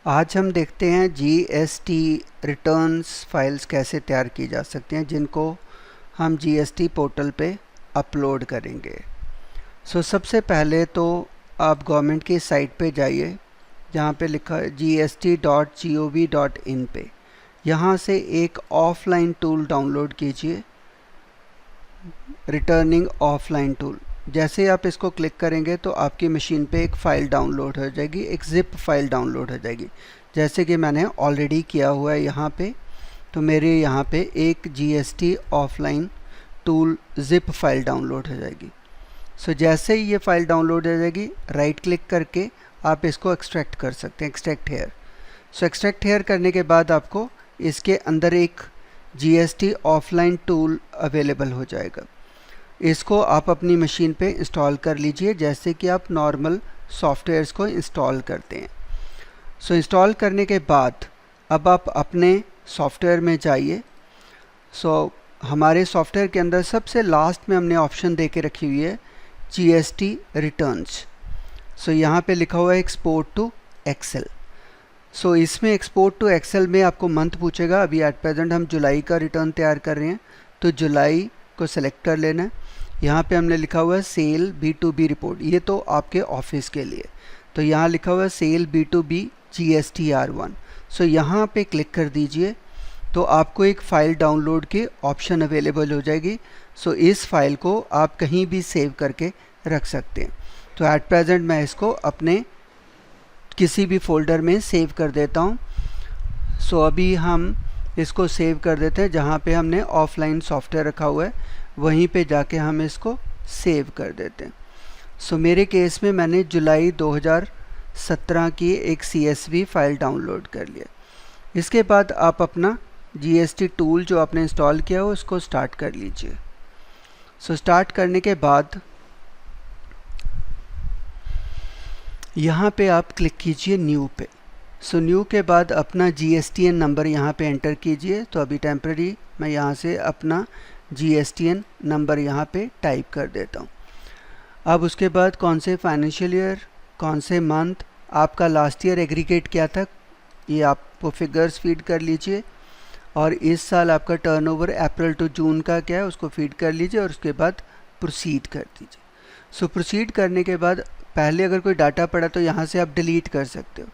आज हम देखते हैं जीएसटी रिटर्न्स फाइल्स कैसे तैयार की जा सकती हैं जिनको हम जीएसटी पोर्टल पे अपलोड करेंगे। सबसे पहले तो आप गवर्नमेंट की साइट पे जाइए जहाँ पे लिखा है gst.gov.in पे। यहाँ से एक ऑफलाइन टूल डाउनलोड कीजिए, रिटर्निंग ऑफलाइन टूल। जैसे आप इसको क्लिक करेंगे तो आपकी मशीन पे एक फ़ाइल डाउनलोड हो जाएगी, एक ज़िप फाइल डाउनलोड हो जाएगी, जैसे कि मैंने ऑलरेडी किया हुआ है यहाँ पे। तो मेरे यहाँ पे एक GST offline tool zip file download हो जाएगी। जैसे ही ये फ़ाइल डाउनलोड हो जाएगी, राइट क्लिक करके आप इसको एक्सट्रैक्ट कर सकते हैं, एक्सट्रैक्ट हेयर। एक्सट्रैक्ट हेयर करने के बाद आपको इसके अंदर एक जीएसटी ऑफलाइन टूल अवेलेबल हो जाएगा। इसको आप अपनी मशीन पे इंस्टॉल कर लीजिए जैसे कि आप नॉर्मल सॉफ्टवेयर्स को इंस्टॉल करते हैं। इंस्टॉल करने के बाद अब आप अपने सॉफ्टवेयर में जाइए। हमारे सॉफ्टवेयर के अंदर सबसे लास्ट में हमने ऑप्शन दे के रखी हुई है जीएसटी रिटर्न्स। यहाँ पे लिखा हुआ है एक्सपोर्ट टू एक्सेल। इसमें एक्सपोर्ट टू एक्सेल में आपको मंथ पूछेगा। अभी एट प्रेजेंट हम जुलाई का रिटर्न तैयार कर रहे हैं, तो जुलाई को सेलेक्ट कर लेना है। यहाँ पे हमने लिखा हुआ है सेल B2B रिपोर्ट, ये तो आपके ऑफिस के लिए। तो यहाँ लिखा हुआ है सेल B2B GSTR1। यहाँ पे क्लिक कर दीजिए तो आपको एक फ़ाइल डाउनलोड की ऑप्शन अवेलेबल हो जाएगी। इस फाइल को आप कहीं भी सेव करके रख सकते हैं। तो एट प्रेजेंट मैं इसको अपने किसी भी फोल्डर में सेव कर देता हूँ। अभी हम इसको सेव कर देते हैं जहाँ पे हमने ऑफलाइन सॉफ्टवेयर रखा हुआ है, वहीं पे जाके हम इसको सेव कर देते हैं। मेरे केस में मैंने जुलाई 2017 की एक CSV फाइल डाउनलोड कर लिया। इसके बाद आप अपना GST टूल जो आपने इंस्टॉल किया हो उसको स्टार्ट कर लीजिए। स्टार्ट करने के बाद यहाँ पे आप क्लिक कीजिए न्यू पे। न्यू के बाद अपना GSTN नंबर यहाँ पे एंटर कीजिए। तो अभी टेम्पररी मैं यहाँ से अपना GSTN नंबर यहाँ पे टाइप कर देता हूँ। अब उसके बाद कौन से फाइनेंशियल ईयर, कौन से मंथ, आपका लास्ट ईयर एग्रीगेट क्या था, ये आपको फिगर्स फीड कर लीजिए। और इस साल आपका टर्नओवर अप्रैल टू जून का क्या है उसको फीड कर लीजिए और उसके बाद प्रोसीड कर दीजिए। प्रोसीड करने के बाद पहले अगर कोई डाटा पड़ा तो यहाँ से आप डिलीट कर सकते हो।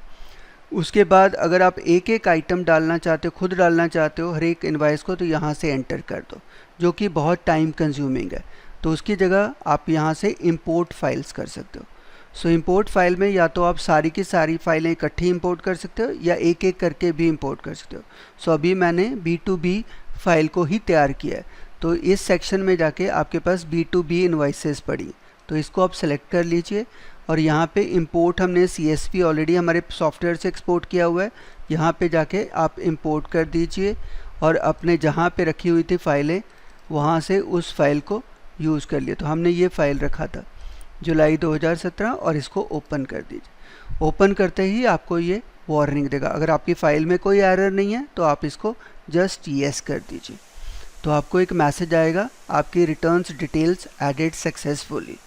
उसके बाद अगर आप एक एक आइटम डालना चाहते हो, खुद डालना चाहते हो हर एक इनवाइस को, तो यहाँ से एंटर कर दो, जो कि बहुत टाइम कंज्यूमिंग है। तो उसकी जगह आप यहाँ से इंपोर्ट फाइल्स कर सकते हो। इंपोर्ट फाइल में या तो आप सारी की सारी फाइलें इकट्ठी इंपोर्ट कर सकते हो या एक एक करके भी इंपोर्ट कर सकते हो। अभी मैंने B2B फाइल को ही तैयार किया है। तो इस सेक्शन में जाके आपके पास B2B इनवाइसेस पड़ी, तो इसको आप सेलेक्ट कर लीजिए। और यहाँ पे इंपोर्ट हमने CSV ऑलरेडी हमारे सॉफ्टवेयर से एक्सपोर्ट किया हुआ है, यहाँ पे जाके आप इंपोर्ट कर दीजिए और अपने जहाँ पे रखी हुई थी फाइलें वहाँ से उस फाइल को यूज़ कर लिए। तो हमने ये फ़ाइल रखा था जुलाई 2017 और इसको ओपन कर दीजिए। ओपन करते ही आपको ये वार्निंग देगा। अगर आपकी फ़ाइल में कोई एरर नहीं है तो आप इसको जस्ट येस कर दीजिए। तो आपको एक मैसेज आएगा, आपकी रिटर्न्स डिटेल्स एडेड सक्सेसफुली।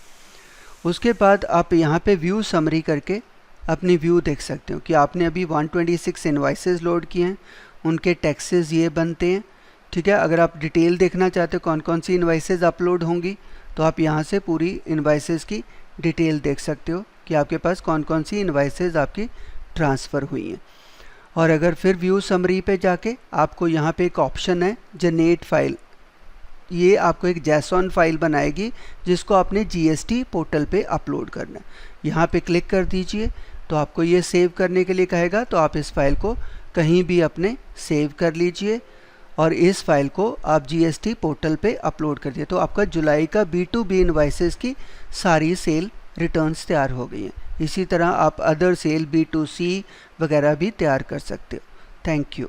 उसके बाद आप यहाँ पे व्यू समरी करके अपनी व्यू देख सकते हो कि आपने अभी 126 इनवाइसेस लोड किए हैं, उनके टैक्सेस ये बनते हैं। ठीक है, अगर आप डिटेल देखना चाहते हो कौन कौन सी इनवाइसेस अपलोड होंगी तो आप यहाँ से पूरी इनवाइसेस की डिटेल देख सकते हो कि आपके पास कौन कौन सी इनवाइसेस आपकी ट्रांसफ़र हुई हैं। और अगर फिर व्यू समरी पे जाके आपको यहाँ पे एक ऑप्शन है जनरेट फाइल, ये आपको एक JSON फाइल बनाएगी जिसको आपने GST पोर्टल पे अपलोड करना है। यहाँ पे क्लिक कर दीजिए तो आपको ये सेव करने के लिए कहेगा, तो आप इस फाइल को कहीं भी अपने सेव कर लीजिए और इस फाइल को आप GST पोर्टल पे अपलोड कर दिए। तो आपका जुलाई का B2B इनवाइसेस की सारी सेल रिटर्न्स तैयार हो गई हैं। इसी तरह आप अदर सेल B2C वगैरह भी तैयार कर सकते हो। Thank you.